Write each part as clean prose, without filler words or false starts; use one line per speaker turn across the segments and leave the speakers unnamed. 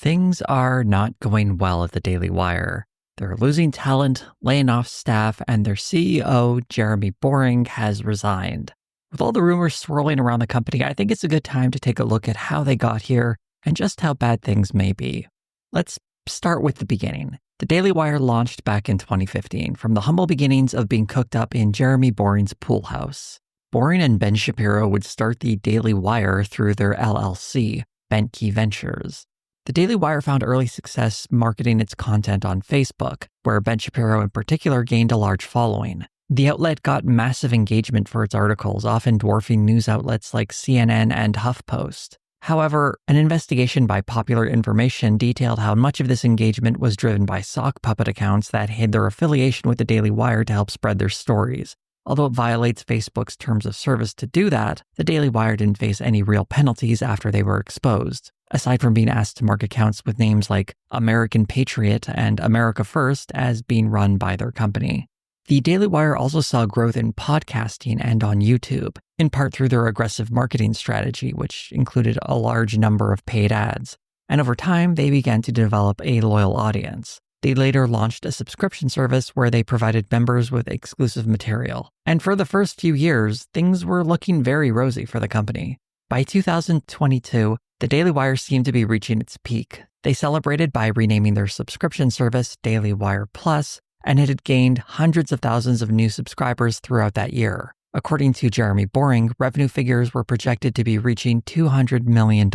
Things are not going well at the Daily Wire. They're losing talent, laying off staff, and their CEO, Jeremy Boring, has resigned. With all the rumors swirling around the company, I think it's a good time to take a look at how they got here and just how bad things may be. Let's start with the beginning. The Daily Wire launched back in 2015 from the humble beginnings of being cooked up in Jeremy Boring's pool house. Boring and Ben Shapiro would start the Daily Wire through their LLC, Bentkey Ventures. The Daily Wire found early success marketing its content on Facebook, where Ben Shapiro in particular gained a large following. The outlet got massive engagement for its articles, often dwarfing news outlets like CNN and HuffPost. However, an investigation by Popular Information detailed how much of this engagement was driven by sock puppet accounts that hid their affiliation with the Daily Wire to help spread their stories. Although it violates Facebook's terms of service to do that, the Daily Wire didn't face any real penalties after they were exposed, aside from being asked to mark accounts with names like American Patriot and America First as being run by their company. The Daily Wire also saw growth in podcasting and on YouTube, in part through their aggressive marketing strategy, which included a large number of paid ads. And over time, they began to develop a loyal audience. They later launched a subscription service where they provided members with exclusive material. And for the first few years, things were looking very rosy for the company. By 2022, the Daily Wire seemed to be reaching its peak. They celebrated by renaming their subscription service Daily Wire Plus, and it had gained hundreds of thousands of new subscribers throughout that year. According to Jeremy Boring, revenue figures were projected to be reaching $200 million.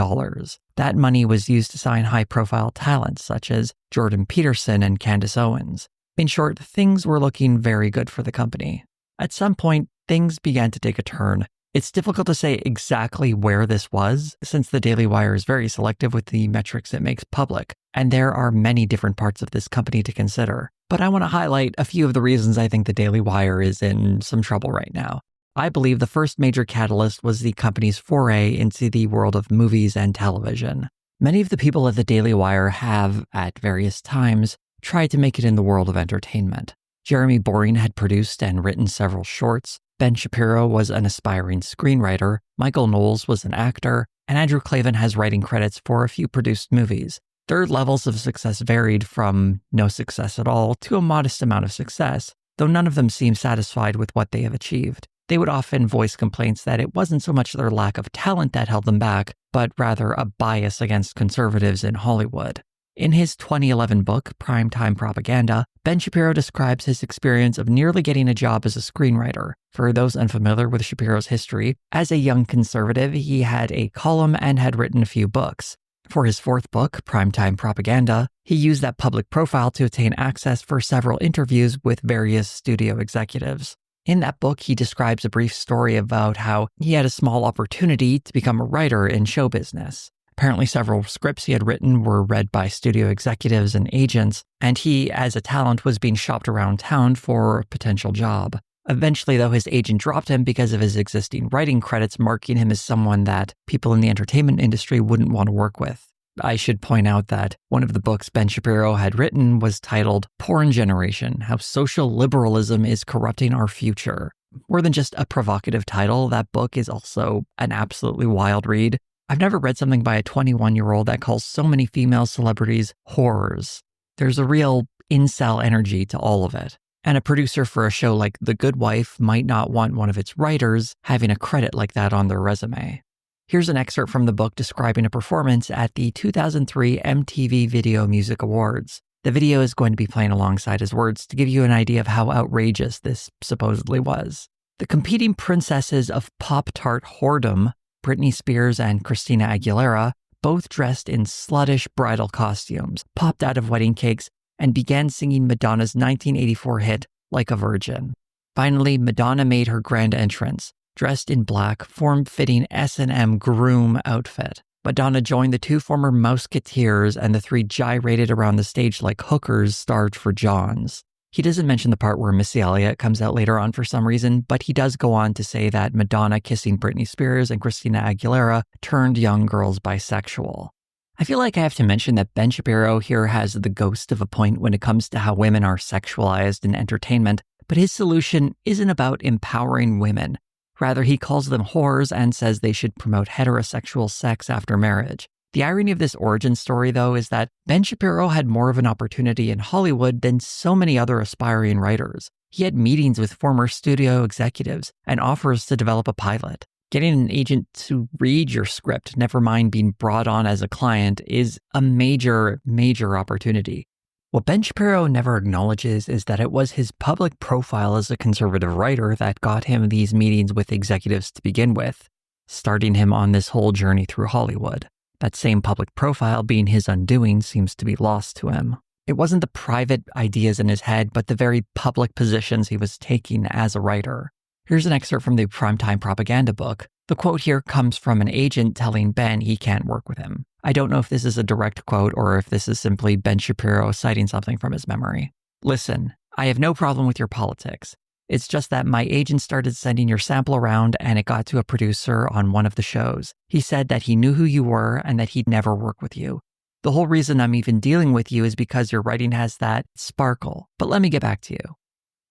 That money was used to sign high-profile talent such as Jordan Peterson and Candace Owens. In short, things were looking very good for the company. At some point, things began to take a turn. It's difficult to say exactly where this was, since the Daily Wire is very selective with the metrics it makes public, and there are many different parts of this company to consider. But I want to highlight a few of the reasons I think the Daily Wire is in some trouble right now. I believe the first major catalyst was the company's foray into the world of movies and television. Many of the people at the Daily Wire have, at various times, tried to make it in the world of entertainment. Jeremy Boring had produced and written several shorts. Ben Shapiro was an aspiring screenwriter, Michael Knowles was an actor, and Andrew Klavan has writing credits for a few produced movies. Their levels of success varied from no success at all to a modest amount of success, though none of them seemed satisfied with what they have achieved. They would often voice complaints that it wasn't so much their lack of talent that held them back, but rather a bias against conservatives in Hollywood. In his 2011 book, Primetime Propaganda, Ben Shapiro describes his experience of nearly getting a job as a screenwriter. For those unfamiliar with Shapiro's history, as a young conservative, he had a column and had written a few books. For his fourth book, Primetime Propaganda, he used that public profile to attain access for several interviews with various studio executives. In that book, he describes a brief story about how he had a small opportunity to become a writer in show business. Apparently, several scripts he had written were read by studio executives and agents, and he, as a talent, was being shopped around town for a potential job. Eventually, though, his agent dropped him because of his existing writing credits, marking him as someone that people in the entertainment industry wouldn't want to work with. I should point out that one of the books Ben Shapiro had written was titled Porn Generation: How Social Liberalism is Corrupting Our Future. More than just a provocative title, that book is also an absolutely wild read. I've never read something by a 21-year-old that calls so many female celebrities whores. There's a real incel energy to all of it. And a producer for a show like The Good Wife might not want one of its writers having a credit like that on their resume. Here's an excerpt from the book describing a performance at the 2003 MTV Video Music Awards. The video is going to be playing alongside his words to give you an idea of how outrageous this supposedly was. The competing princesses of Pop-Tart whoredom, Britney Spears and Christina Aguilera, both dressed in sluttish bridal costumes, popped out of wedding cakes, and began singing Madonna's 1984 hit, Like a Virgin. Finally, Madonna made her grand entrance, dressed in black, form-fitting S&M groom outfit. Madonna joined the two former Mouseketeers, and the three gyrated around the stage like hookers starved for Johns. He doesn't mention the part where Missy Elliott comes out later on for some reason, but he does go on to say that Madonna kissing Britney Spears and Christina Aguilera turned young girls bisexual. I feel like I have to mention that Ben Shapiro here has the ghost of a point when it comes to how women are sexualized in entertainment, but his solution isn't about empowering women. Rather, he calls them whores and says they should promote heterosexual sex after marriage. The irony of this origin story, though, is that Ben Shapiro had more of an opportunity in Hollywood than so many other aspiring writers. He had meetings with former studio executives and offers to develop a pilot. Getting an agent to read your script, never mind being brought on as a client, is a major, major opportunity. What Ben Shapiro never acknowledges is that it was his public profile as a conservative writer that got him these meetings with executives to begin with, starting him on this whole journey through Hollywood. That same public profile being his undoing seems to be lost to him. It wasn't the private ideas in his head, but the very public positions he was taking as a writer. Here's an excerpt from the Primetime Propaganda book. The quote here comes from an agent telling Ben he can't work with him. I don't know if this is a direct quote or if this is simply Ben Shapiro citing something from his memory. Listen, I have no problem with your politics. It's just that my agent started sending your sample around and it got to a producer on one of the shows. He said that he knew who you were and that he'd never work with you. The whole reason I'm even dealing with you is because your writing has that sparkle. But let me get back to you.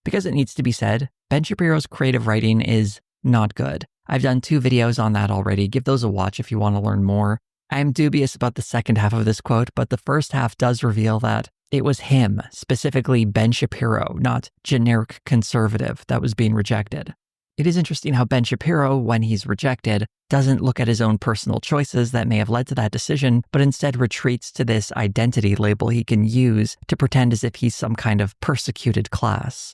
Because it needs to be said, Ben Shapiro's creative writing is not good. I've done 2 videos on that already. Give those a watch if you want to learn more. I'm dubious about the second half of this quote, but the first half does reveal that it was him, specifically Ben Shapiro, not generic conservative, that was being rejected. It is interesting how Ben Shapiro, when he's rejected, doesn't look at his own personal choices that may have led to that decision, but instead retreats to this identity label he can use to pretend as if he's some kind of persecuted class.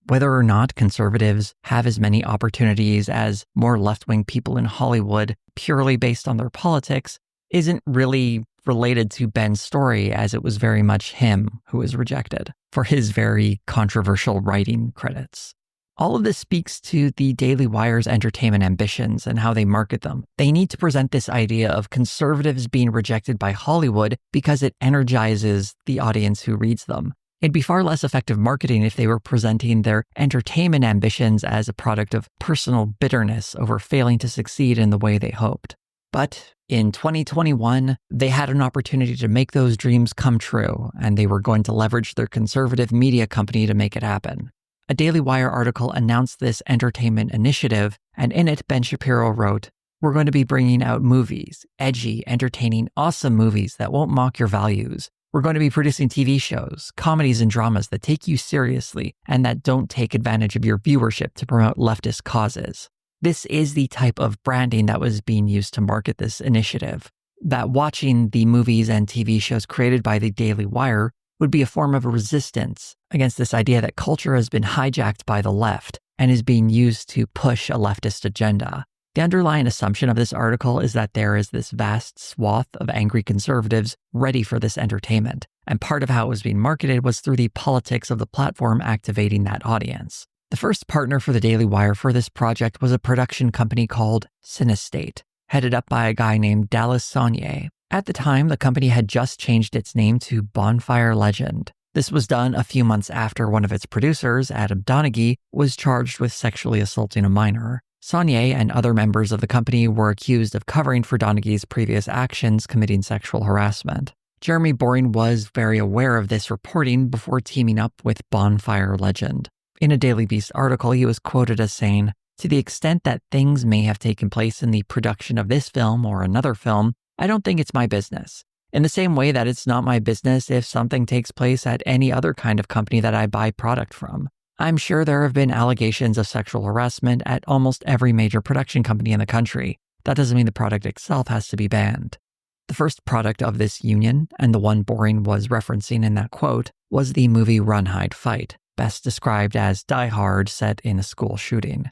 Whether or not conservatives have as many opportunities as more left-wing people in Hollywood purely based on their politics isn't really related to Ben's story, as it was very much him who was rejected for his very controversial writing credits. All of this speaks to the Daily Wire's entertainment ambitions and how they market them. They need to present this idea of conservatives being rejected by Hollywood because it energizes the audience who reads them. It'd be far less effective marketing if they were presenting their entertainment ambitions as a product of personal bitterness over failing to succeed in the way they hoped. But in 2021, they had an opportunity to make those dreams come true, and they were going to leverage their conservative media company to make it happen. A Daily Wire article announced this entertainment initiative, and in it, Ben Shapiro wrote, "We're going to be bringing out movies, edgy, entertaining, awesome movies that won't mock your values. We're going to be producing TV shows, comedies and dramas that take you seriously and that don't take advantage of your viewership to promote leftist causes." This is the type of branding that was being used to market this initiative. That watching the movies and TV shows created by the Daily Wire would be a form of resistance against this idea that culture has been hijacked by the left and is being used to push a leftist agenda. The underlying assumption of this article is that there is this vast swath of angry conservatives ready for this entertainment, and part of how it was being marketed was through the politics of the platform activating that audience. The first partner for the Daily Wire for this project was a production company called Cinestate, headed up by a guy named Dallas Saunier. At the time, the company had just changed its name to Bonfire Legend. This was done a few months after one of its producers, Adam Donaghy, was charged with sexually assaulting a minor. Saunier and other members of the company were accused of covering for Donaghy's previous actions committing sexual harassment. Jeremy Boring was very aware of this reporting before teaming up with Bonfire Legend. In a Daily Beast article, he was quoted as saying, "To the extent that things may have taken place in the production of this film or another film, I don't think it's my business. In the same way that it's not my business if something takes place at any other kind of company that I buy product from. I'm sure there have been allegations of sexual harassment at almost every major production company in the country. That doesn't mean the product itself has to be banned." The first product of this union, and the one Boring was referencing in that quote, was the movie Run, Hide, Fight, best described as Die Hard set in a school shooting.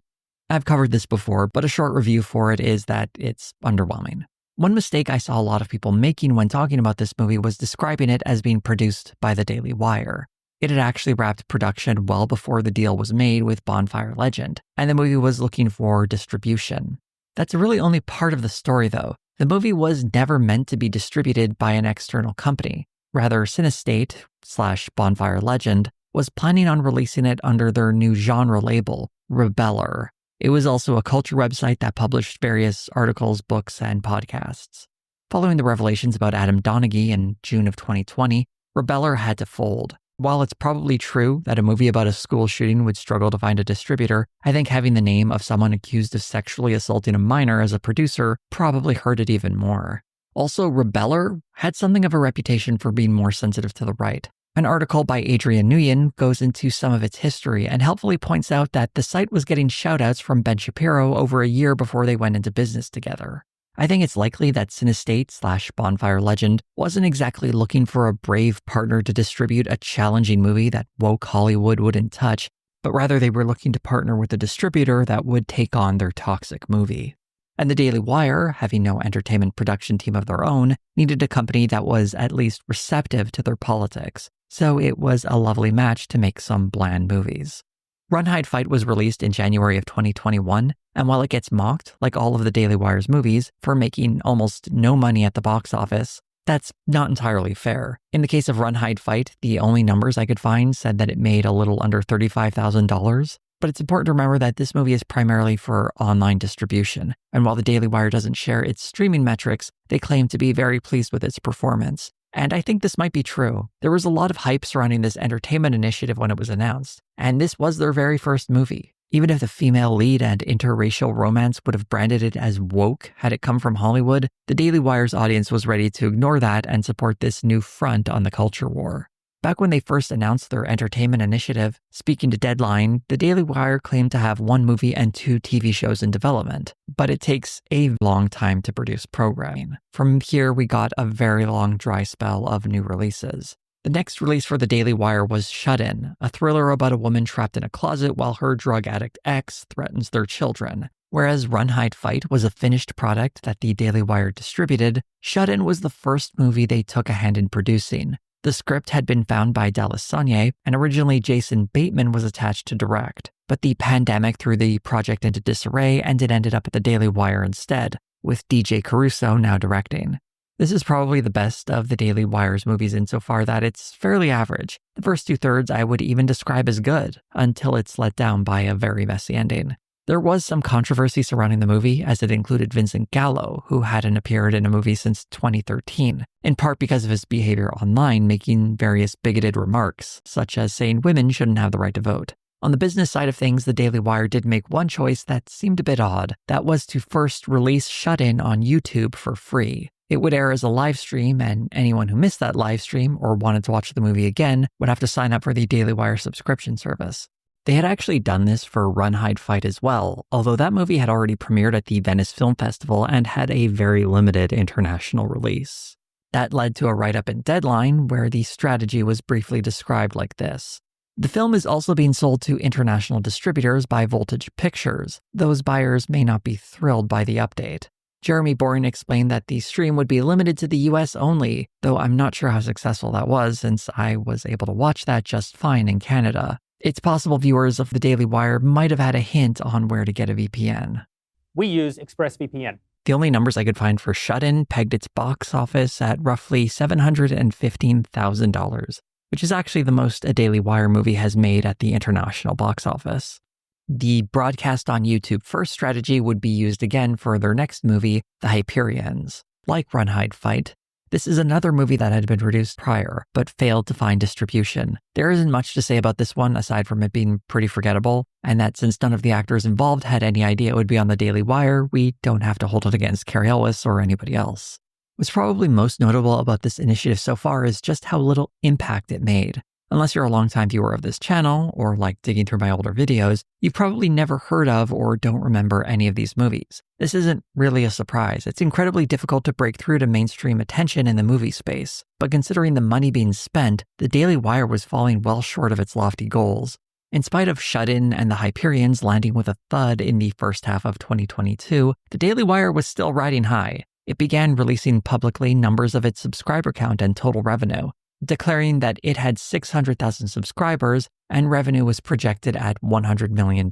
I've covered this before, but a short review for it is that it's underwhelming. One mistake I saw a lot of people making when talking about this movie was describing it as being produced by the Daily Wire. It had actually wrapped production well before the deal was made with Bonfire Legend, and the movie was looking for distribution. That's really only part of the story, though. The movie was never meant to be distributed by an external company. Rather, Cinestate/Bonfire Legend was planning on releasing it under their new genre label, Rebeller. It was also a culture website that published various articles, books, and podcasts. Following the revelations about Adam Donaghy in June of 2020, Rebeller had to fold. While it's probably true that a movie about a school shooting would struggle to find a distributor, I think having the name of someone accused of sexually assaulting a minor as a producer probably hurt it even more. Also, Rebeller had something of a reputation for being more sensitive to the right. An article by Adrian Nguyen goes into some of its history and helpfully points out that the site was getting shoutouts from Ben Shapiro over a year before they went into business together. I think it's likely that Cinestate/Bonfire Legend wasn't exactly looking for a brave partner to distribute a challenging movie that woke Hollywood wouldn't touch, but rather they were looking to partner with a distributor that would take on their toxic movie. And the Daily Wire, having no entertainment production team of their own, needed a company that was at least receptive to their politics. So it was a lovely match to make some bland movies. Run, Hide, Fight was released in January of 2021, and while it gets mocked, like all of the Daily Wire's movies, for making almost no money at the box office, that's not entirely fair. In the case of Run, Hide, Fight, the only numbers I could find said that it made a little under $35,000. But it's important to remember that this movie is primarily for online distribution, and while the Daily Wire doesn't share its streaming metrics, they claim to be very pleased with its performance. And I think this might be true. There was a lot of hype surrounding this entertainment initiative when it was announced, and this was their very first movie. Even if the female lead and interracial romance would have branded it as woke had it come from Hollywood, the Daily Wire's audience was ready to ignore that and support this new front on the culture war. Back when they first announced their entertainment initiative, speaking to Deadline, the Daily Wire claimed to have 1 movie and 2 TV shows in development, but it takes a long time to produce programming. From here, we got a very long dry spell of new releases. The next release for the Daily Wire was Shut In, a thriller about a woman trapped in a closet while her drug addict ex threatens their children. Whereas Run, Hide, Fight was a finished product that the Daily Wire distributed, Shut In was the first movie they took a hand in producing. The script had been found by Dallas Sonnier, and originally Jason Bateman was attached to direct. But the pandemic threw the project into disarray, and it ended up at the Daily Wire instead, with DJ Caruso now directing. This is probably the best of the Daily Wire's movies insofar that it's fairly average. The first 2/3 I would even describe as good, until it's let down by a very messy ending. There was some controversy surrounding the movie, as it included Vincent Gallo, who hadn't appeared in a movie since 2013, in part because of his behavior online, making various bigoted remarks, such as saying women shouldn't have the right to vote. On the business side of things, the Daily Wire did make one choice that seemed a bit odd. That was to first release Shut In on YouTube for free. It would air as a live stream, and anyone who missed that live stream or wanted to watch the movie again would have to sign up for the Daily Wire subscription service. They had actually done this for Run, Hide, Fight as well, although that movie had already premiered at the Venice Film Festival and had a very limited international release. That led to a write-up in Deadline where the strategy was briefly described like this. The film is also being sold to international distributors by Voltage Pictures. Those buyers may not be thrilled by the update. Jeremy Boring explained that the stream would be limited to the US only, though I'm not sure how successful that was since I was able to watch that just fine in Canada. It's possible viewers of the Daily Wire might have had a hint on where to get a VPN.
We use ExpressVPN.
The only numbers I could find for Shut In pegged its box office at roughly $715,000, which is actually the most a Daily Wire movie has made at the international box office. The broadcast on YouTube first strategy would be used again for their next movie, The Hyperions. Like Run, Hide, Fight, this is another movie that had been produced prior, but failed to find distribution. There isn't much to say about this one aside from it being pretty forgettable, and that since none of the actors involved had any idea it would be on the Daily Wire, we don't have to hold it against Cary Elwes or anybody else. What's probably most notable about this initiative so far is just how little impact it made. Unless you're a longtime viewer of this channel, or like digging through my older videos, you've probably never heard of or don't remember any of these movies. This isn't really a surprise. It's incredibly difficult to break through to mainstream attention in the movie space. But considering the money being spent, the Daily Wire was falling well short of its lofty goals. In spite of Shut In and The Hyperions landing with a thud in the first half of 2022, the Daily Wire was still riding high. It began releasing publicly numbers of its subscriber count and total revenue, declaring that it had 600,000 subscribers and revenue was projected at $100 million.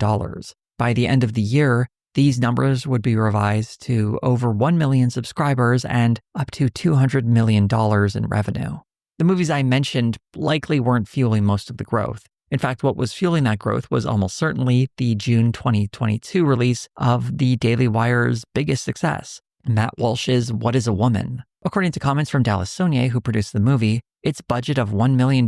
By the end of the year, these numbers would be revised to over 1 million subscribers and up to $200 million in revenue. The movies I mentioned likely weren't fueling most of the growth. In fact, what was fueling that growth was almost certainly the June 2022 release of the Daily Wire's biggest success, Matt Walsh's What is a Woman? According to comments from Dallas Sonnier, who produced the movie, its budget of $1 million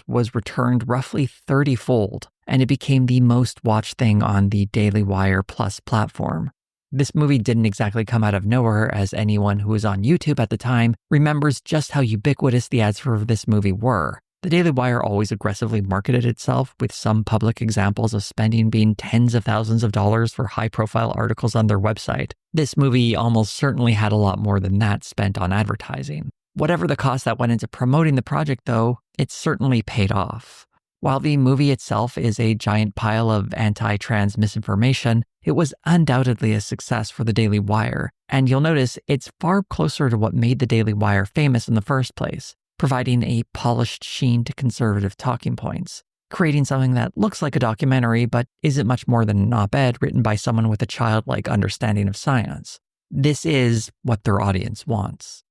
was returned roughly 30-fold, and it became the most watched thing on the Daily Wire Plus platform. This movie didn't exactly come out of nowhere, as anyone who was on YouTube at the time remembers just how ubiquitous the ads for this movie were. The Daily Wire always aggressively marketed itself, with some public examples of spending being tens of thousands of dollars for high-profile articles on their website. This movie almost certainly had a lot more than that spent on advertising. Whatever the cost that went into promoting the project, though, it certainly paid off. While the movie itself is a giant pile of anti-trans misinformation, it was undoubtedly a success for the Daily Wire, and you'll notice it's far closer to what made the Daily Wire famous in the first place, providing a polished sheen to conservative talking points, creating something that looks like a documentary but isn't much more than an op-ed written by someone with a childlike understanding of science. This is what their audience wants.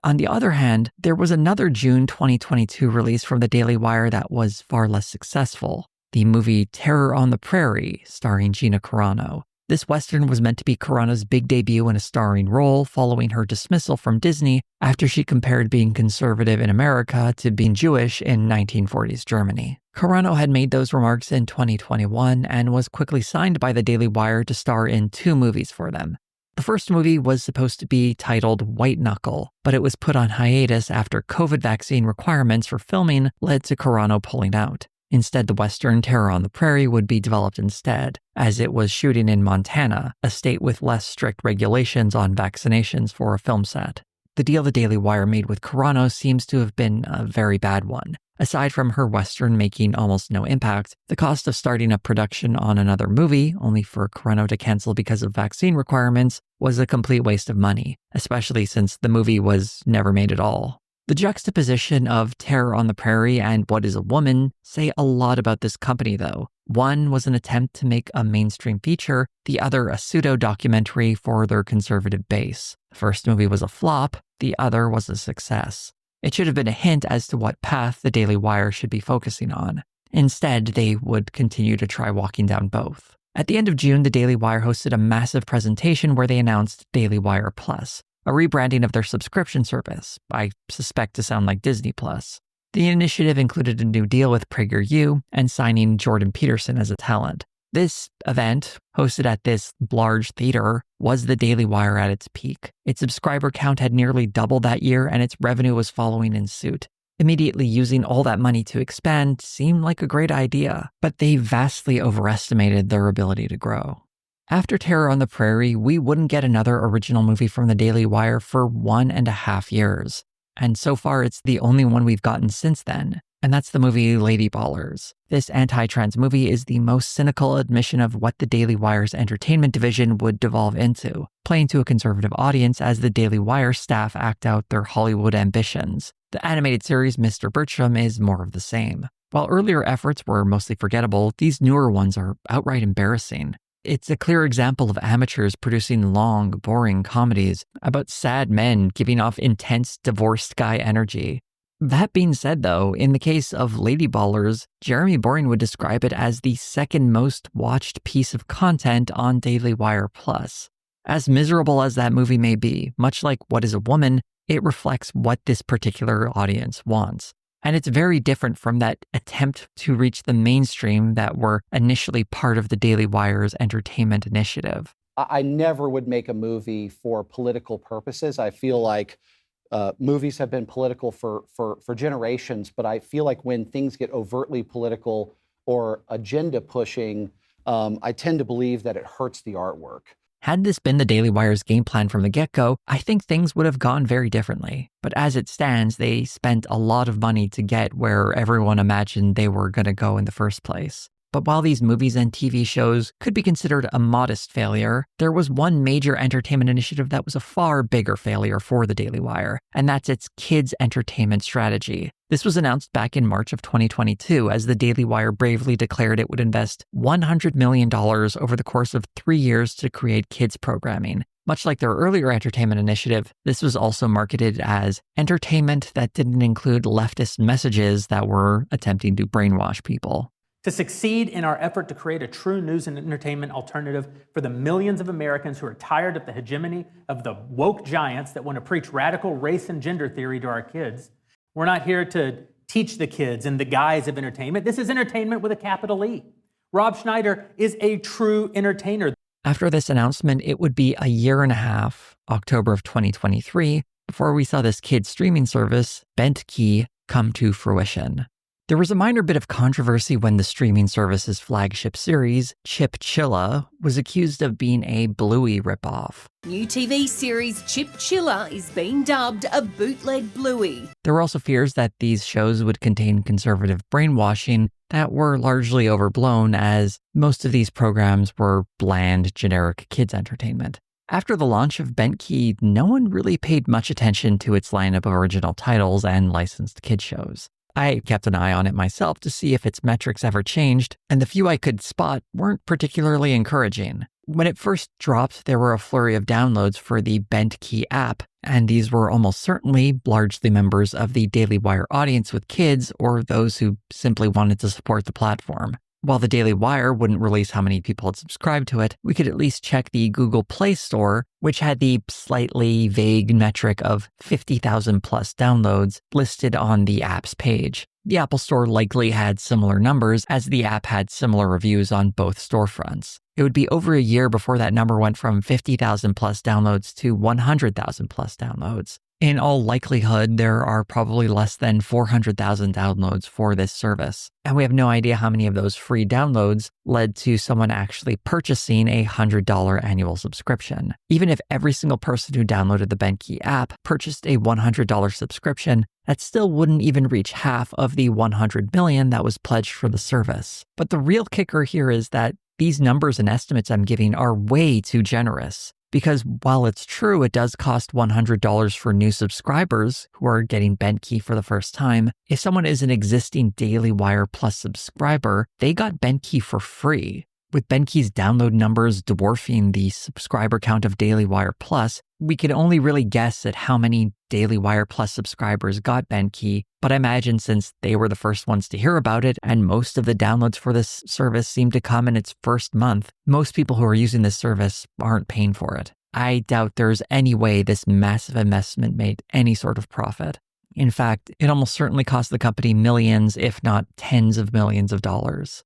On the other hand, there was another June 2022 release from the Daily Wire that was far less successful, the movie Terror on the Prairie, starring Gina Carano. This Western was meant to be Carano's big debut in a starring role following her dismissal from Disney after she compared being conservative in America to being Jewish in 1940s Germany. Carano had made those remarks in 2021 and was quickly signed by the Daily Wire to star in 2 movies for them. The first movie was supposed to be titled White Knuckle, but it was put on hiatus after COVID vaccine requirements for filming led to Carano pulling out. Instead, the Western Terror on the Prairie would be developed instead, as it was shooting in Montana, a state with less strict regulations on vaccinations for a film set. The deal the Daily Wire made with Carano seems to have been a very bad one. Aside from her Western making almost no impact, the cost of starting up production on another movie, only for Carano to cancel because of vaccine requirements, was a complete waste of money, especially since the movie was never made at all. The juxtaposition of Terror on the Prairie and What is a Woman say a lot about this company, though. One was an attempt to make a mainstream feature, the other a pseudo-documentary for their conservative base. The first movie was a flop, the other was a success. It should have been a hint as to what path the Daily Wire should be focusing on. Instead, they would continue to try walking down both. At the end of June, the Daily Wire hosted a massive presentation where they announced Daily Wire Plus, a rebranding of their subscription service, I suspect to sound like Disney Plus. The initiative included a new deal with PragerU and signing Jordan Peterson as a talent. This event, hosted at this large theater, was the Daily Wire at its peak. Its subscriber count had nearly doubled that year, and its revenue was following in suit. Immediately using all that money to expand seemed like a great idea, but they vastly overestimated their ability to grow. After Terror on the Prairie, we wouldn't get another original movie from the Daily Wire for 1.5 years. And so far, it's the only one we've gotten since then. And that's the movie Lady Ballers. This anti-trans movie is the most cynical admission of what the Daily Wire's entertainment division would devolve into, playing to a conservative audience as the Daily Wire staff act out their Hollywood ambitions. The animated series Mr. Bertram is more of the same. While earlier efforts were mostly forgettable, these newer ones are outright embarrassing. It's a clear example of amateurs producing long, boring comedies about sad men giving off intense divorced guy energy. That being said, though, in the case of Lady Ballers, Jeremy Boring would describe it as the second most watched piece of content on Daily Wire Plus. As miserable as that movie may be, much like What is a Woman, it reflects what this particular audience wants. And it's very different from that attempt to reach the mainstream that were initially part of the Daily Wire's entertainment initiative.
I never would make a movie for political purposes. I feel like movies have been political for generations, but I feel like when things get overtly political or agenda pushing, I tend to believe that it hurts the artwork.
Had this been the Daily Wire's game plan from the get-go, I think things would have gone very differently. But as it stands, they spent a lot of money to get where everyone imagined they were going to go in the first place. But while these movies and TV shows could be considered a modest failure, there was one major entertainment initiative that was a far bigger failure for the Daily Wire, and that's its kids' entertainment strategy. This was announced back in March of 2022 as the Daily Wire bravely declared it would invest $100 million over the course of 3 years to create kids programming. Much like their earlier entertainment initiative, this was also marketed as entertainment that didn't include leftist messages that were attempting to brainwash people.
To succeed in our effort to create a true news and entertainment alternative for the millions of Americans who are tired of the hegemony of the woke giants that want to preach radical race and gender theory to our kids, we're not here to teach the kids in the guise of entertainment. This is entertainment with a capital E. Rob Schneider is a true entertainer.
After this announcement, it would be a year and a half, October of 2023, before we saw this kids streaming service, Bent Key, come to fruition. There was a minor bit of controversy when the streaming service's flagship series, Chip Chilla, was accused of being a Bluey ripoff.
New TV series Chip Chilla is being dubbed a bootleg Bluey.
There were also fears that these shows would contain conservative brainwashing that were largely overblown, as most of these programs were bland, generic kids' entertainment. After the launch of Bent Key, no one really paid much attention to its lineup of original titles and licensed kid shows. I kept an eye on it myself to see if its metrics ever changed, and the few I could spot weren't particularly encouraging. When it first dropped, there were a flurry of downloads for the Bent Key app, and these were almost certainly largely members of the Daily Wire audience with kids or those who simply wanted to support the platform. While the Daily Wire wouldn't release how many people had subscribed to it, we could at least check the Google Play Store, which had the slightly vague metric of 50,000 plus downloads listed on the app's page. The Apple Store likely had similar numbers, as the app had similar reviews on both storefronts. It would be over a year before that number went from 50,000 plus downloads to 100,000 plus downloads. In all likelihood, there are probably less than 400,000 downloads for this service, and we have no idea how many of those free downloads led to someone actually purchasing a $100 annual subscription. Even if every single person who downloaded the Bent Key app purchased a $100 subscription, that still wouldn't even reach half of the 100 million that was pledged for the service. But the real kicker here is that these numbers and estimates I'm giving are way too generous. Because while it's true it does cost $100 for new subscribers who are getting Bent Key for the first time, if someone is an existing Daily Wire Plus subscriber, they got Bent Key for free. With Bent Key's download numbers dwarfing the subscriber count of Daily Wire Plus, we can only really guess at how many Daily Wire Plus subscribers got Bent Key, but I imagine since they were the first ones to hear about it and most of the downloads for this service seem to come in its first month, most people who are using this service aren't paying for it. I doubt there's any way this massive investment made any sort of profit. In fact, it almost certainly cost the company millions, if not tens of millions of dollars.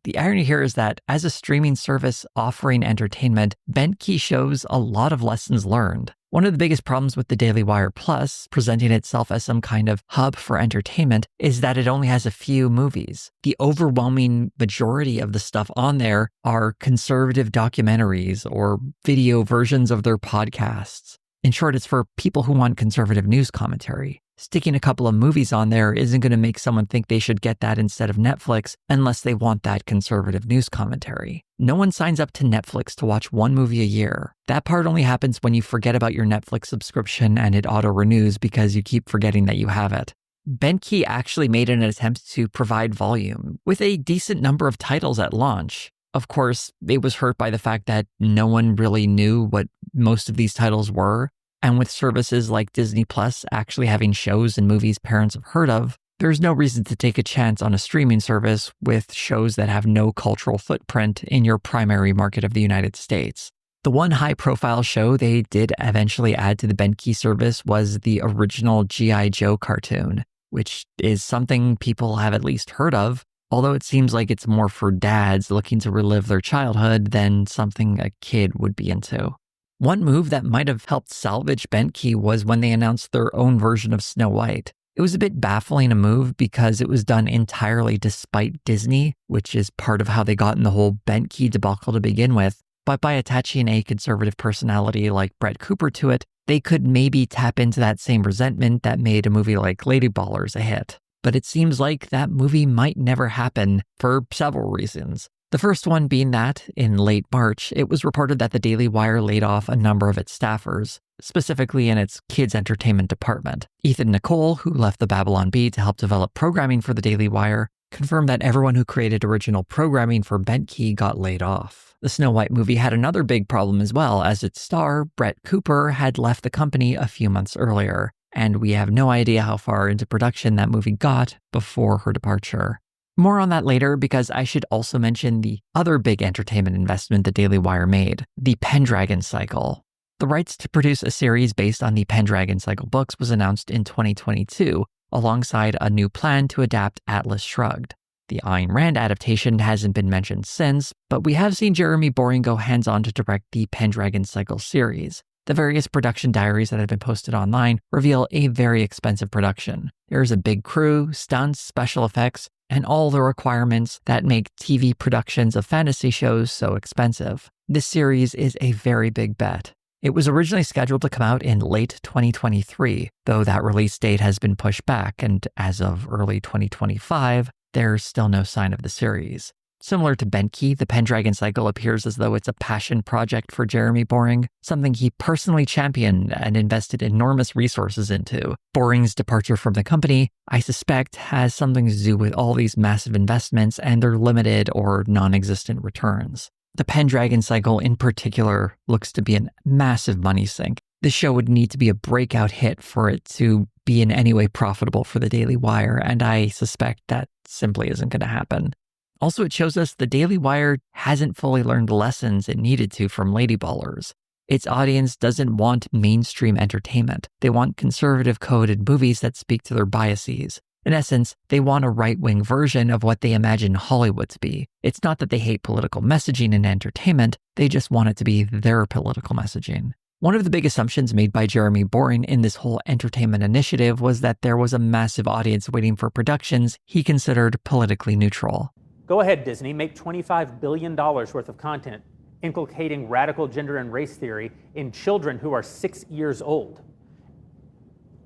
The irony here is that as a streaming service offering entertainment, Bent Key shows a lot of lessons learned. One of the biggest problems with the Daily Wire Plus, presenting itself as some kind of hub for entertainment, is that it only has a few movies. The overwhelming majority of the stuff on there are conservative documentaries or video versions of their podcasts. In short, it's for people who want conservative news commentary. Sticking a couple of movies on there isn't going to make someone think they should get that instead of Netflix unless they want that conservative news commentary. No one signs up to Netflix to watch one movie a year. That part only happens when you forget about your Netflix subscription and it auto-renews because you keep forgetting that you have it. Bent Key actually made an attempt to provide volume with a decent number of titles at launch. Of course, it was hurt by the fact that no one really knew what most of these titles were. And with services like Disney Plus actually having shows and movies parents have heard of, there's no reason to take a chance on a streaming service with shows that have no cultural footprint in your primary market of the United States. The one high-profile show they did eventually add to the Bent Key service was the original G.I. Joe cartoon, which is something people have at least heard of, although it seems like it's more for dads looking to relive their childhood than something a kid would be into. One move that might have helped salvage Bent Key was when they announced their own version of Snow White. It was a bit baffling a move because it was done entirely despite Disney, which is part of how they got in the whole Bent Key debacle to begin with. But by attaching a conservative personality like Brett Cooper to it, they could maybe tap into that same resentment that made a movie like Lady Ballers a hit. But it seems like that movie might never happen for several reasons. The first one being that, in late March, it was reported that the Daily Wire laid off a number of its staffers, specifically in its kids' entertainment department. Ethan Nicolle, who left the Babylon Bee to help develop programming for the Daily Wire, confirmed that everyone who created original programming for Bent Key got laid off. The Snow White movie had another big problem as well, as its star, Brett Cooper, had left the company a few months earlier, and we have no idea how far into production that movie got before her departure. More on that later, because I should also mention the other big entertainment investment the Daily Wire made, the Pendragon cycle. The rights to produce a series based on the Pendragon cycle books was announced in 2022, alongside a new plan to adapt Atlas Shrugged. The Ayn Rand adaptation hasn't been mentioned since, but we have seen Jeremy Boring go hands-on to direct the Pendragon Cycle series. The various production diaries that have been posted online reveal a very expensive production. There's a big crew, stunts, special effects, and all the requirements that make TV productions of fantasy shows so expensive. This series is a very big bet. It was originally scheduled to come out in late 2023, though that release date has been pushed back, and as of early 2025, there's still no sign of the series. Similar to Benke, the Pendragon Cycle appears as though it's a passion project for Jeremy Boring, something he personally championed and invested enormous resources into. Boring's departure from the company, I suspect, has something to do with all these massive investments and their limited or non-existent returns. The Pendragon Cycle in particular looks to be a massive money sink. The show would need to be a breakout hit for it to be in any way profitable for the Daily Wire, and I suspect that simply isn't going to happen. Also, it shows us the Daily Wire hasn't fully learned the lessons it needed to from Ladyballers. Its audience doesn't want mainstream entertainment. They want conservative coded movies that speak to their biases. In essence, they want a right-wing version of what they imagine Hollywood to be. It's not that they hate political messaging in entertainment, they just want it to be their political messaging. One of the big assumptions made by Jeremy Boring in this whole entertainment initiative was that there was a massive audience waiting for productions he considered politically neutral.
Go ahead, Disney, make $25 billion worth of content inculcating radical gender and race theory in children who are 6 years old.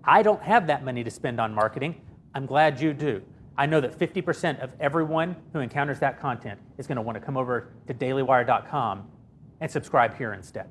I don't have that money to spend on marketing. I'm glad you do. I know that 50% of everyone who encounters that content is going to want to come over to dailywire.com and subscribe here instead.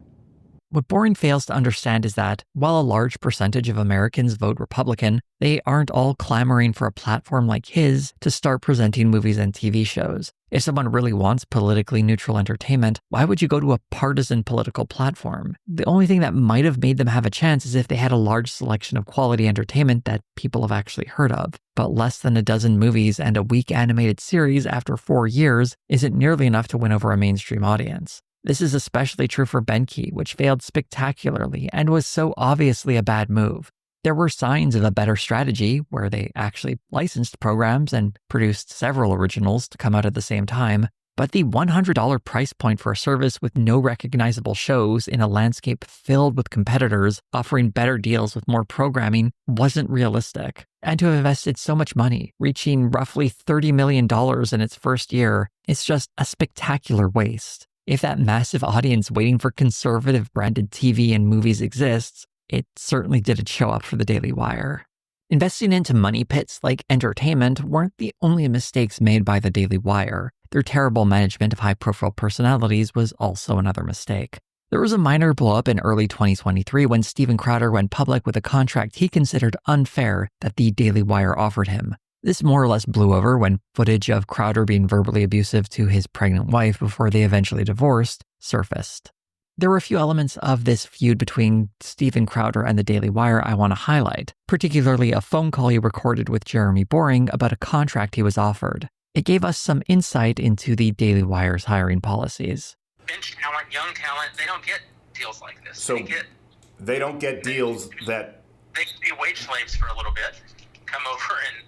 What Boring fails to understand is that, while a large percentage of Americans vote Republican, they aren't all clamoring for a platform like his to start presenting movies and TV shows. If someone really wants politically neutral entertainment, why would you go to a partisan political platform? The only thing that might have made them have a chance is if they had a large selection of quality entertainment that people have actually heard of. But less than a dozen movies and a weak animated series after 4 years isn't nearly enough to win over a mainstream audience. This is especially true for Benke, which failed spectacularly and was so obviously a bad move. There were signs of a better strategy where they actually licensed programs and produced several originals to come out at the same time, but the $100 price point for a service with no recognizable shows in a landscape filled with competitors offering better deals with more programming wasn't realistic. And to have invested so much money, reaching roughly $30 million in its first year, is just a spectacular waste. If that massive audience waiting for conservative branded TV and movies exists, it certainly didn't show up for the Daily Wire. Investing into money pits like entertainment weren't the only mistakes made by the Daily Wire. Their terrible management of high-profile personalities was also another mistake. There was a minor blow-up in early 2023 when Steven Crowder went public with a contract he considered unfair that the Daily Wire offered him. This more or less blew over when footage of Crowder being verbally abusive to his pregnant wife before they eventually divorced surfaced. There were a few elements of this feud between Steven Crowder and the Daily Wire I want to highlight, particularly a phone call he recorded with Jeremy Boring about a contract he was offered. It gave us some insight into the Daily Wire's hiring policies.
Bench talent, young talent, they don't get deals like this.
So they don't get deals that...
They can be wage slaves for a little bit, come over and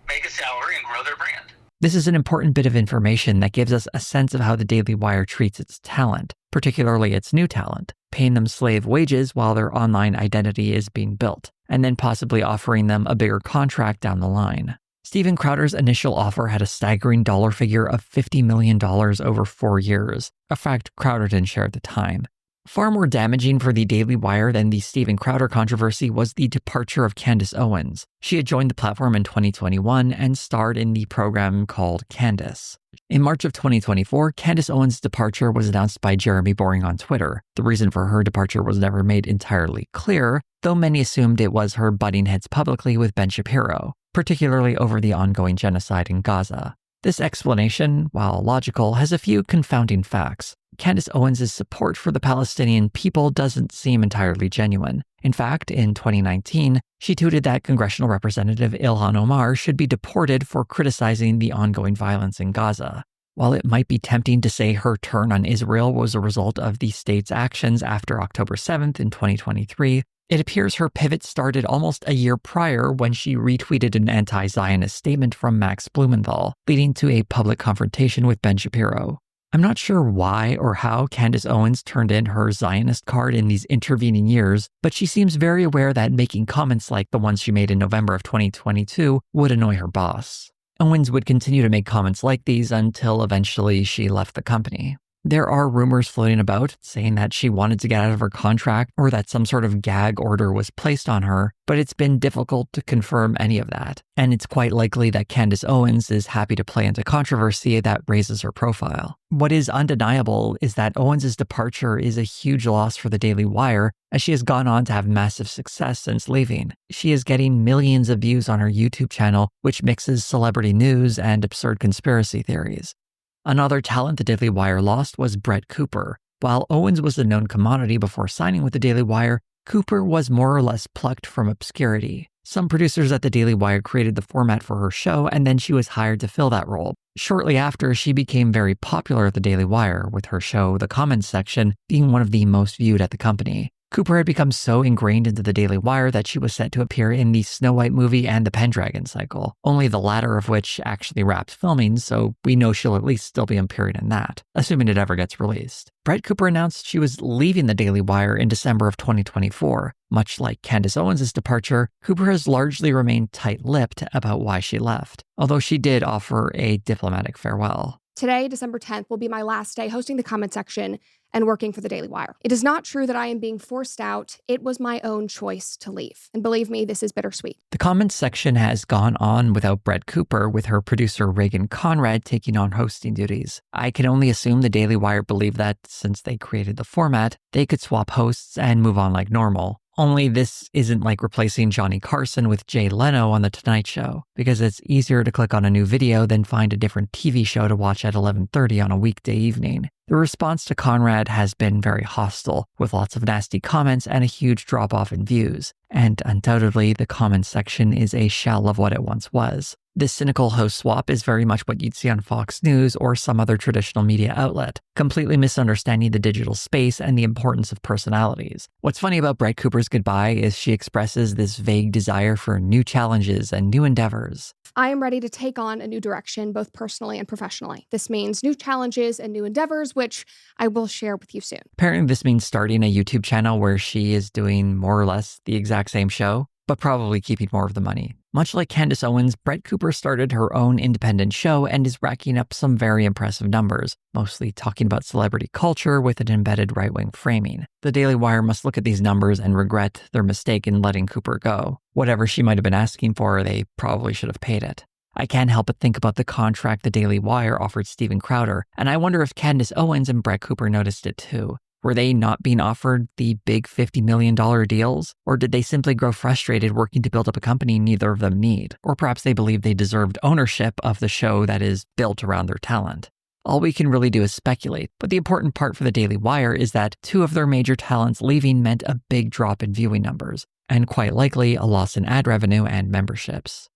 make a salary and grow their brand.
This is an important bit of information that gives us a sense of how the Daily Wire treats its talent, particularly its new talent, paying them slave wages while their online identity is being built, and then possibly offering them a bigger contract down the line. Steven Crowder's initial offer had a staggering dollar figure of $50 million over 4 years, a fact Crowder didn't share at the time. Far more damaging for the Daily Wire than the Steven Crowder controversy was the departure of Candace Owens. She had joined the platform in 2021 and starred in the program called Candace. In March of 2024, Candace Owens' departure was announced by Jeremy Boring on Twitter. The reason for her departure was never made entirely clear, though many assumed it was her butting heads publicly with Ben Shapiro, particularly over the ongoing genocide in Gaza. This explanation, while logical, has a few confounding facts. Candace Owens' support for the Palestinian people doesn't seem entirely genuine. In fact, in 2019, she tweeted that Congressional Representative Ilhan Omar should be deported for criticizing the ongoing violence in Gaza. While it might be tempting to say her turn on Israel was a result of the state's actions after October 7th in 2023, It appears her pivot started almost a year prior when she retweeted an anti-Zionist statement from Max Blumenthal, leading to a public confrontation with Ben Shapiro. I'm not sure why or how Candace Owens turned in her Zionist card in these intervening years, but she seems very aware that making comments like the ones she made in November of 2022 would annoy her boss. Owens would continue to make comments like these until eventually she left the company. There are rumors floating about saying that she wanted to get out of her contract or that some sort of gag order was placed on her, but it's been difficult to confirm any of that. And it's quite likely that Candace Owens is happy to play into controversy that raises her profile. What is undeniable is that Owens' departure is a huge loss for the Daily Wire, as she has gone on to have massive success since leaving. She is getting millions of views on her YouTube channel, which mixes celebrity news and absurd conspiracy theories. Another talent the Daily Wire lost was Brett Cooper. While Owens was a known commodity before signing with the Daily Wire, Cooper was more or less plucked from obscurity. Some producers at the Daily Wire created the format for her show, and then she was hired to fill that role. Shortly after, she became very popular at the Daily Wire, with her show, The Comments Section, being one of the most viewed at the company. Cooper had become so ingrained into the Daily Wire that she was set to appear in the Snow White movie and the Pendragon cycle, only the latter of which actually wrapped filming, so we know she'll at least still be appearing in that, assuming it ever gets released. Brett Cooper announced she was leaving the Daily Wire in December of 2024. Much like Candace Owens' departure, Cooper has largely remained tight-lipped about why she left, although she did offer a diplomatic farewell.
Today, December 10th, will be my last day hosting the comment section and working for the Daily Wire. It is not true that I am being forced out. It was my own choice to leave. And believe me, this is bittersweet.
The comments section has gone on without Brett Cooper, with her producer Reagan Conrad taking on hosting duties. I can only assume the Daily Wire believed that since they created the format, they could swap hosts and move on like normal. Only this isn't like replacing Johnny Carson with Jay Leno on The Tonight Show, because it's easier to click on a new video than find a different TV show to watch at 11:30 on a weekday evening. The response to Conrad has been very hostile, with lots of nasty comments and a huge drop-off in views. And undoubtedly, the comments section is a shell of what it once was. This cynical host swap is very much what you'd see on Fox News or some other traditional media outlet, completely misunderstanding the digital space and the importance of personalities. What's funny about Brett Cooper's goodbye is she expresses this vague desire for new challenges and new endeavors.
I am ready to take on a new direction, both personally and professionally. This means new challenges and new endeavors, which I will share with you soon.
Apparently, this means starting a YouTube channel where she is doing more or less the exact same show, but probably keeping more of the money. Much like Candace Owens, Brett Cooper started her own independent show and is racking up some very impressive numbers, mostly talking about celebrity culture with an embedded right-wing framing. The Daily Wire must look at these numbers and regret their mistake in letting Cooper go. Whatever she might have been asking for, they probably should have paid it. I can't help but think about the contract the Daily Wire offered Steven Crowder, and I wonder if Candace Owens and Brett Cooper noticed it too. Were they not being offered the big $50 million deals? Or did they simply grow frustrated working to build up a company neither of them need? Or perhaps they believed they deserved ownership of the show that is built around their talent. All we can really do is speculate, but the important part for the Daily Wire is that two of their major talents leaving meant a big drop in viewing numbers, and quite likely a loss in ad revenue and memberships.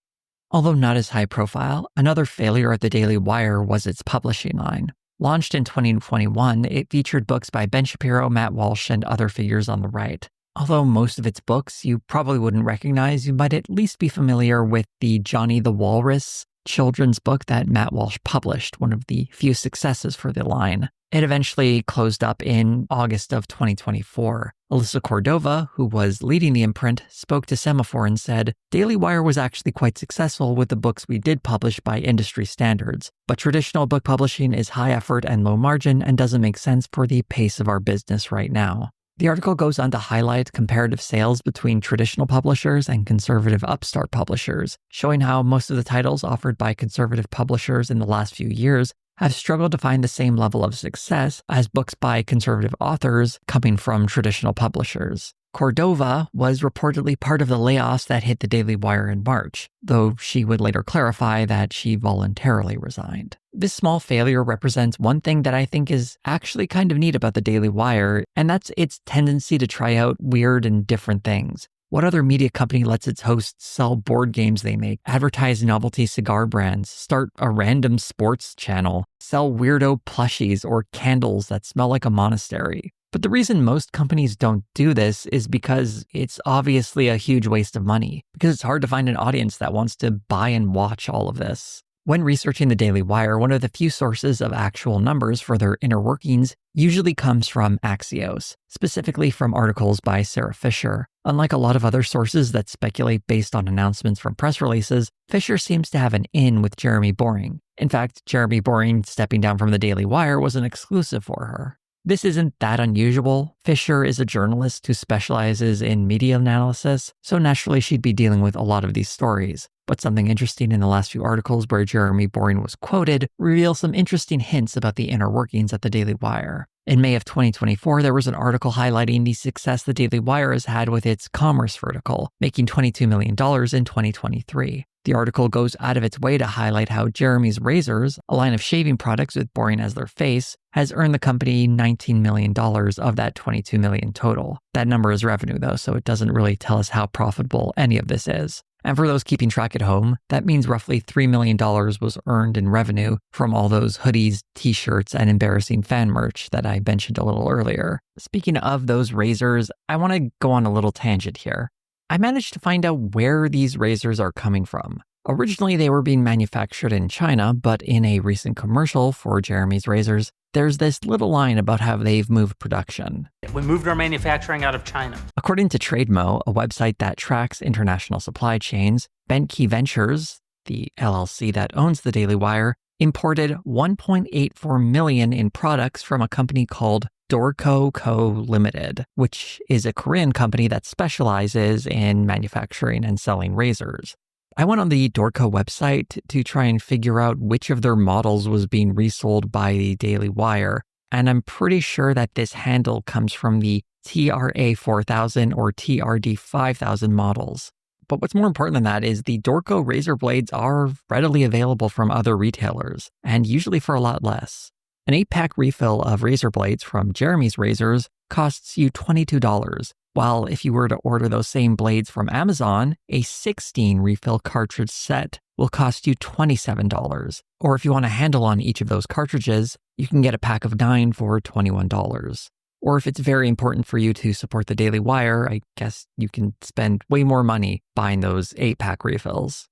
Although not as high profile, another failure at the Daily Wire was its publishing line. Launched in 2021, it featured books by Ben Shapiro, Matt Walsh, and other figures on the right. Although most of its books you probably wouldn't recognize, you might at least be familiar with the Johnny the Walrus children's book that Matt Walsh published, one of the few successes for the line. It eventually closed up in August of 2024. Alyssa Cordova, who was leading the imprint, spoke to Semaphore and said, "Daily Wire was actually quite successful with the books we did publish by industry standards, but traditional book publishing is high effort and low margin and doesn't make sense for the pace of our business right now." The article goes on to highlight comparative sales between traditional publishers and conservative upstart publishers, showing how most of the titles offered by conservative publishers in the last few years have struggled to find the same level of success as books by conservative authors coming from traditional publishers. Cordova was reportedly part of the layoffs that hit the Daily Wire in March, though she would later clarify that she voluntarily resigned. This small failure represents one thing that I think is actually kind of neat about the Daily Wire, and that's its tendency to try out weird and different things. What other media company lets its hosts sell board games they make, advertise novelty cigar brands, start a random sports channel, sell weirdo plushies or candles that smell like a monastery? But the reason most companies don't do this is because it's obviously a huge waste of money, because it's hard to find an audience that wants to buy and watch all of this. When researching the Daily Wire, one of the few sources of actual numbers for their inner workings usually comes from Axios, specifically from articles by Sarah Fisher. Unlike a lot of other sources that speculate based on announcements from press releases, Fisher seems to have an in with Jeremy Boring. In fact, Jeremy Boring stepping down from the Daily Wire was an exclusive for her. This isn't that unusual. Fisher is a journalist who specializes in media analysis, so naturally she'd be dealing with a lot of these stories. But something interesting in the last few articles where Jeremy Boring was quoted reveal some interesting hints about the inner workings at the Daily Wire. In May of 2024, there was an article highlighting the success the Daily Wire has had with its commerce vertical, making $22 million in 2023. The article goes out of its way to highlight how Jeremy's Razors, a line of shaving products with Boring as their face, has earned the company $19 million of that $22 million total. That number is revenue though, so it doesn't really tell us how profitable any of this is. And for those keeping track at home, that means roughly $3 million was earned in revenue from all those hoodies, t-shirts, and embarrassing fan merch that I mentioned a little earlier. Speaking of those razors, I want to go on a little tangent here. I managed to find out where these razors are coming from. Originally, they were being manufactured in China, but in a recent commercial for Jeremy's Razors, there's this little line about how they've moved production.
We moved our manufacturing out of China.
According to TradeMo, a website that tracks international supply chains, Bentkey Ventures, the LLC that owns the Daily Wire, imported $1.84 million in products from a company called Dorco Co. Limited, which is a Korean company that specializes in manufacturing and selling razors. I went on the Dorco website to try and figure out which of their models was being resold by the Daily Wire, and I'm pretty sure that this handle comes from the TRA 4000 or TRD 5000 models. But what's more important than that is the Dorco razor blades are readily available from other retailers, and usually for a lot less. An 8-pack refill of razor blades from Jeremy's Razors costs you $22, while if you were to order those same blades from Amazon, a 16 refill cartridge set will cost you $27. Or if you want a handle on each of those cartridges, you can get a pack of 9 for $21. Or if it's very important for you to support the Daily Wire, I guess you can spend way more money buying those 8-pack refills.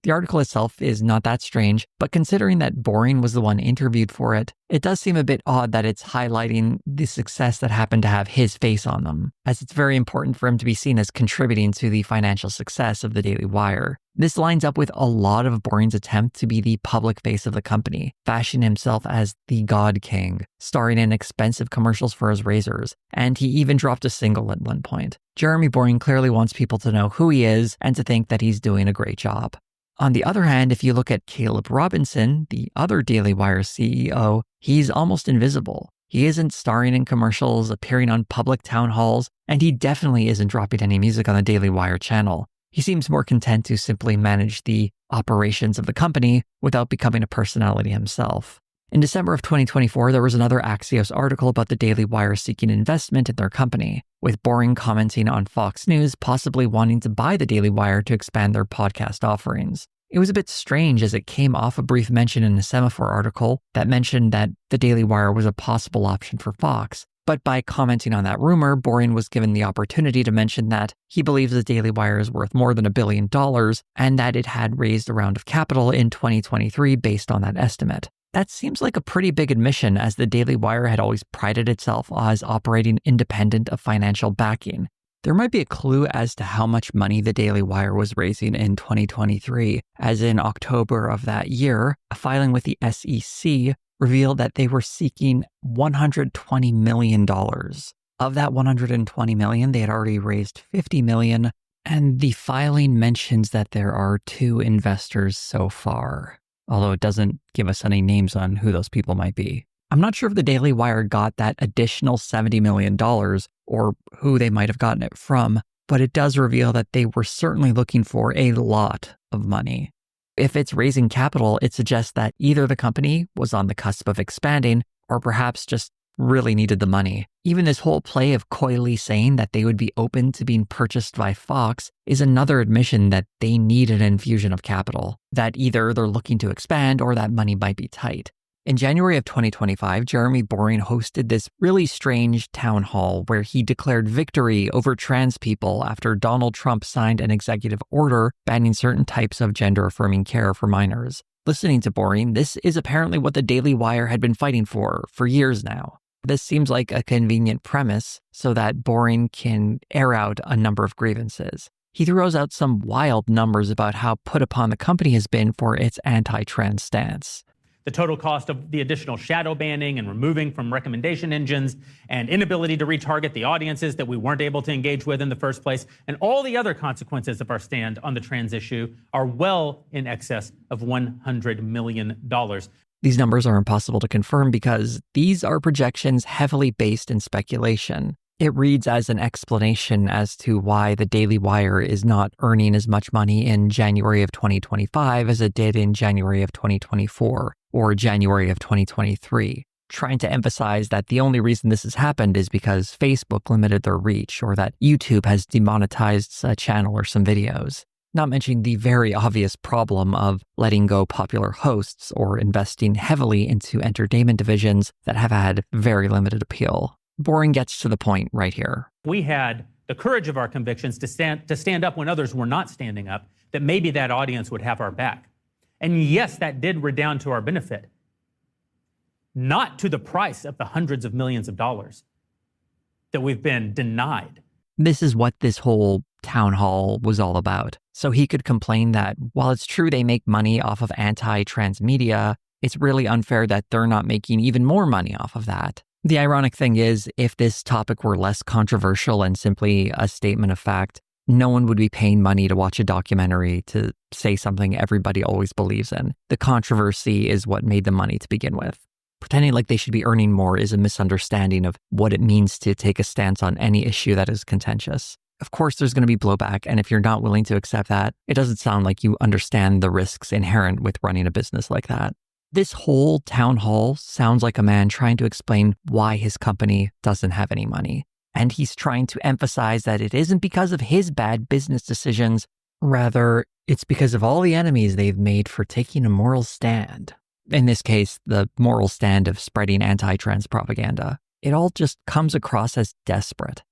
The article itself is not that strange, but considering that Boring was the one interviewed for it, it does seem a bit odd that it's highlighting the success that happened to have his face on them, as it's very important for him to be seen as contributing to the financial success of the Daily Wire. This lines up with a lot of Boring's attempt to be the public face of the company, fashioning himself as the God King, starring in expensive commercials for his razors, and he even dropped a single at one point. Jeremy Boring clearly wants people to know who he is and to think that he's doing a great job. On the other hand, if you look at Caleb Robinson, the other Daily Wire CEO, he's almost invisible. He isn't starring in commercials, appearing on public town halls, and he definitely isn't dropping any music on the Daily Wire channel. He seems more content to simply manage the operations of the company without becoming a personality himself. In December of 2024, there was another Axios article about the Daily Wire seeking investment in their company, with Boring commenting on Fox News possibly wanting to buy the Daily Wire to expand their podcast offerings. It was a bit strange as it came off a brief mention in a Semaphore article that mentioned that the Daily Wire was a possible option for Fox. But by commenting on that rumor, Boring was given the opportunity to mention that he believes the Daily Wire is worth more than $1 billion and that it had raised a round of capital in 2023 based on that estimate. That seems like a pretty big admission, as the Daily Wire had always prided itself as operating independent of financial backing. There might be a clue as to how much money the Daily Wire was raising in 2023, as in October of that year, a filing with the SEC revealed that they were seeking $120 million. Of that $120 million, they had already raised $50 million, and the filing mentions that there are 2 investors so far, although it doesn't give us any names on who those people might be. I'm not sure if the Daily Wire got that additional $70 million or who they might have gotten it from, but it does reveal that they were certainly looking for a lot of money. If it's raising capital, it suggests that either the company was on the cusp of expanding or perhaps just really needed the money. Even this whole play of coyly saying that they would be open to being purchased by Fox is another admission that they need an infusion of capital, that either they're looking to expand or that money might be tight. In January of 2025, Jeremy Boring hosted this really strange town hall where he declared victory over trans people after Donald Trump signed an executive order banning certain types of gender-affirming care for minors. Listening to Boring, this is apparently what the Daily Wire had been fighting for years now. This seems like a convenient premise so that Boring can air out a number of grievances. He throws out some wild numbers about how put upon the company has been for its anti-trans stance.
The total cost of the additional shadow banning and removing from recommendation engines and inability to retarget the audiences that we weren't able to engage with in the first place, and all the other consequences of our stand on the trans issue are well in excess of $100 million.
These numbers are impossible to confirm because these are projections heavily based in speculation. It reads as an explanation as to why the Daily Wire is not earning as much money in January of 2025 as it did in January of 2024 or January of 2023, trying to emphasize that the only reason this has happened is because Facebook limited their reach or that YouTube has demonetized a channel or some videos. Not mentioning the very obvious problem of letting go popular hosts or investing heavily into entertainment divisions that have had very limited appeal. Boring gets to the point right here.
We had the courage of our convictions to stand up when others were not standing up, that maybe that audience would have our back. And yes, that did redound to our benefit, not to the price of the hundreds of millions of dollars that we've been denied.
This is what this whole town hall was all about. So he could complain that while it's true they make money off of anti-trans media, it's really unfair that they're not making even more money off of that. The ironic thing is, if this topic were less controversial and simply a statement of fact, no one would be paying money to watch a documentary to say something everybody always believes in. The controversy is what made the money to begin with. Pretending like they should be earning more is a misunderstanding of what it means to take a stance on any issue that is contentious. Of course, there's going to be blowback, and if you're not willing to accept that, it doesn't sound like you understand the risks inherent with running a business like that. This whole town hall sounds like a man trying to explain why his company doesn't have any money. And he's trying to emphasize that it isn't because of his bad business decisions. Rather, it's because of all the enemies they've made for taking a moral stand. In this case, the moral stand of spreading anti-trans propaganda. It all just comes across as desperate.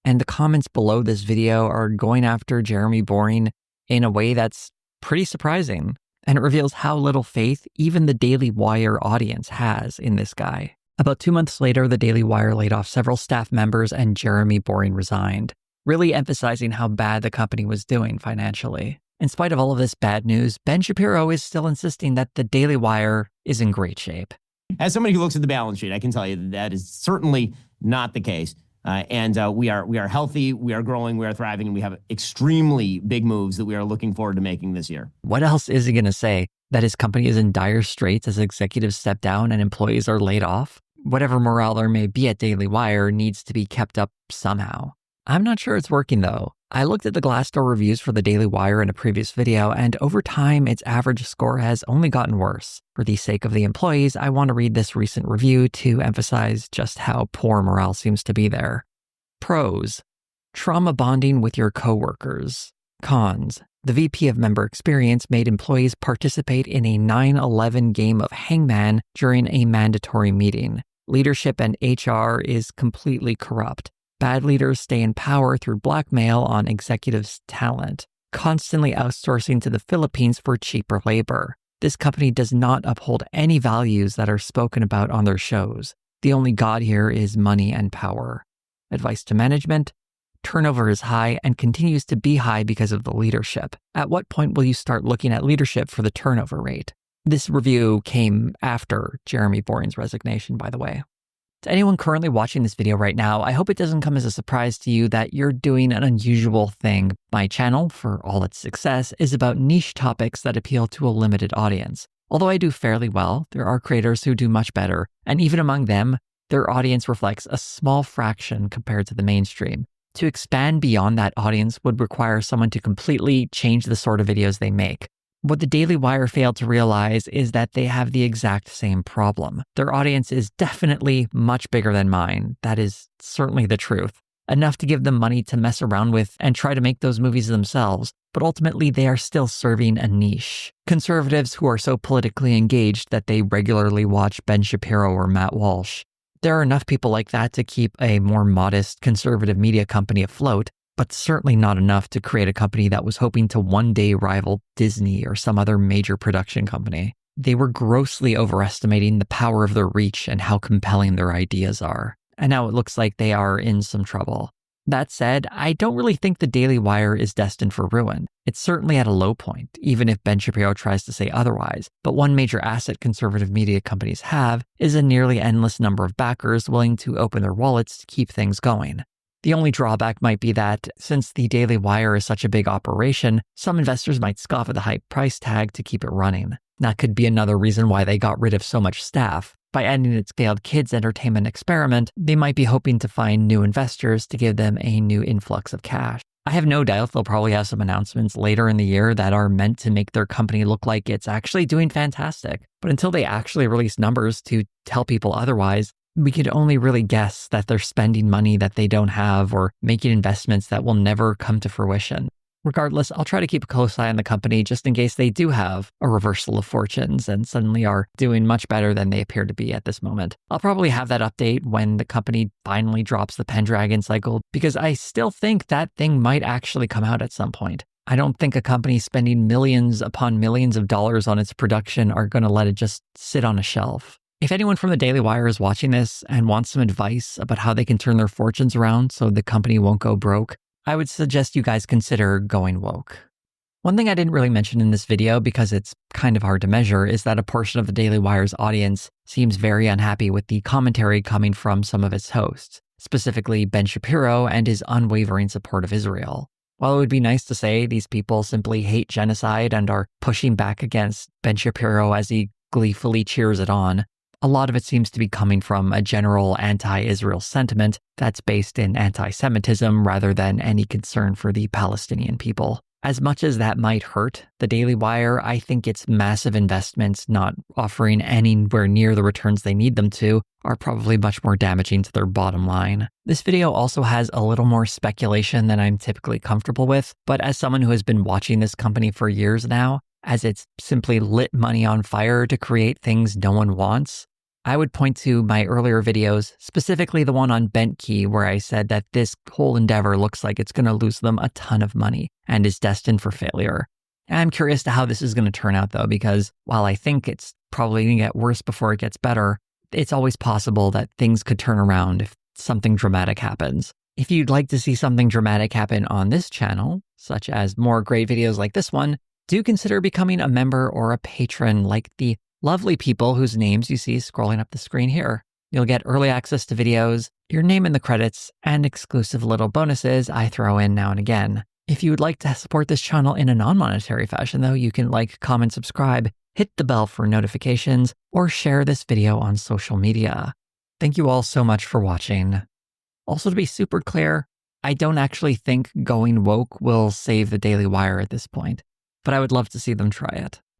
And the comments below this video are going after Jeremy Boring in a way that's pretty surprising. And it reveals how little faith even the Daily Wire audience has in this guy. About 2 months later, the Daily Wire laid off several staff members and Jeremy Boring resigned, really emphasizing how bad the company was doing financially. In spite of all of this bad news, Ben Shapiro is still insisting that the Daily Wire is in great shape.
As somebody who looks at the balance sheet, I can tell you that is certainly not the case. We are healthy, we are growing, we are thriving, and we have extremely big moves that we are looking forward to making this year.
What else is he going to say? That his company is in dire straits as executives step down and employees are laid off? Whatever morale there may be at Daily Wire needs to be kept up somehow. I'm not sure it's working though. I looked at the Glassdoor reviews for the Daily Wire in a previous video, and over time, its average score has only gotten worse. For the sake of the employees, I want to read this recent review to emphasize just how poor morale seems to be there. Pros: trauma bonding with your coworkers. Cons: the VP of Member Experience made employees participate in a 9/11 game of hangman during a mandatory meeting. Leadership and HR is completely corrupt. Bad leaders stay in power through blackmail on executives' talent, constantly outsourcing to the Philippines for cheaper labor. This company does not uphold any values that are spoken about on their shows. The only god here is money and power. Advice to management: turnover is high and continues to be high because of the leadership. At what point will you start looking at leadership for the turnover rate? This review came after Jeremy Boring's resignation, by the way. To anyone currently watching this video right now, I hope it doesn't come as a surprise to you that you're doing an unusual thing. My channel, for all its success, is about niche topics that appeal to a limited audience. Although I do fairly well, there are creators who do much better, and even among them, their audience reflects a small fraction compared to the mainstream. To expand beyond that audience would require someone to completely change the sort of videos they make. What the Daily Wire failed to realize is that they have the exact same problem. Their audience is definitely much bigger than mine. That is certainly the truth. enough to give them money to mess around with and try to make those movies themselves, but ultimately they are still serving a niche. Conservatives who are so politically engaged that they regularly watch Ben Shapiro or Matt Walsh. There are enough people like that to keep a more modest conservative media company afloat, but certainly not enough to create a company that was hoping to one day rival Disney or some other major production company. They were grossly overestimating the power of their reach and how compelling their ideas are. And now it looks like they are in some trouble. That said, I don't really think the Daily Wire is destined for ruin. It's certainly at a low point, even if Ben Shapiro tries to say otherwise. But one major asset conservative media companies have is a nearly endless number of backers willing to open their wallets to keep things going. The only drawback might be that since the Daily Wire is such a big operation, some investors might scoff at the high price tag to keep it running. That could be another reason why they got rid of so much staff. By ending its failed kids' entertainment experiment, they might be hoping to find new investors to give them a new influx of cash. I have no doubt they'll probably have some announcements later in the year that are meant to make their company look like it's actually doing fantastic. But until they actually release numbers to tell people otherwise, we could only really guess that they're spending money that they don't have or making investments that will never come to fruition. Regardless, I'll try to keep a close eye on the company just in case they do have a reversal of fortunes and suddenly are doing much better than they appear to be at this moment. I'll probably have that update when the company finally drops the Pendragon cycle because I still think that thing might actually come out at some point. I don't think a company spending millions upon millions of dollars on its production are going to let it just sit on a shelf. If anyone from the Daily Wire is watching this and wants some advice about how they can turn their fortunes around so the company won't go broke, I would suggest you guys consider going woke. One thing I didn't really mention in this video because it's kind of hard to measure is that a portion of the Daily Wire's audience seems very unhappy with the commentary coming from some of its hosts, specifically Ben Shapiro and his unwavering support of Israel. While it would be nice to say these people simply hate genocide and are pushing back against Ben Shapiro as he gleefully cheers it on, a lot of it seems to be coming from a general anti-Israel sentiment that's based in anti-Semitism rather than any concern for the Palestinian people. As much as that might hurt the Daily Wire, I think its massive investments not offering anywhere near the returns they need them to are probably much more damaging to their bottom line. This video also has a little more speculation than I'm typically comfortable with, but as someone who has been watching this company for years now, as it's simply lit money on fire to create things no one wants, I would point to my earlier videos, specifically the one on Bentkey, where I said that this whole endeavor looks like it's going to lose them a ton of money and is destined for failure. And I'm curious to how this is going to turn out, though, because while I think it's probably going to get worse before it gets better, it's always possible that things could turn around if something dramatic happens. If you'd like to see something dramatic happen on this channel, such as more great videos like this one, do consider becoming a member or a patron like the lovely people whose names you see scrolling up the screen here. You'll get early access to videos, your name in the credits, and exclusive little bonuses I throw in now and again. If you would like to support this channel in a non-monetary fashion, though, you can like, comment, subscribe, hit the bell for notifications, or share this video on social media. Thank you all so much for watching. Also, to be super clear, I don't actually think going woke will save the Daily Wire at this point, but I would love to see them try it.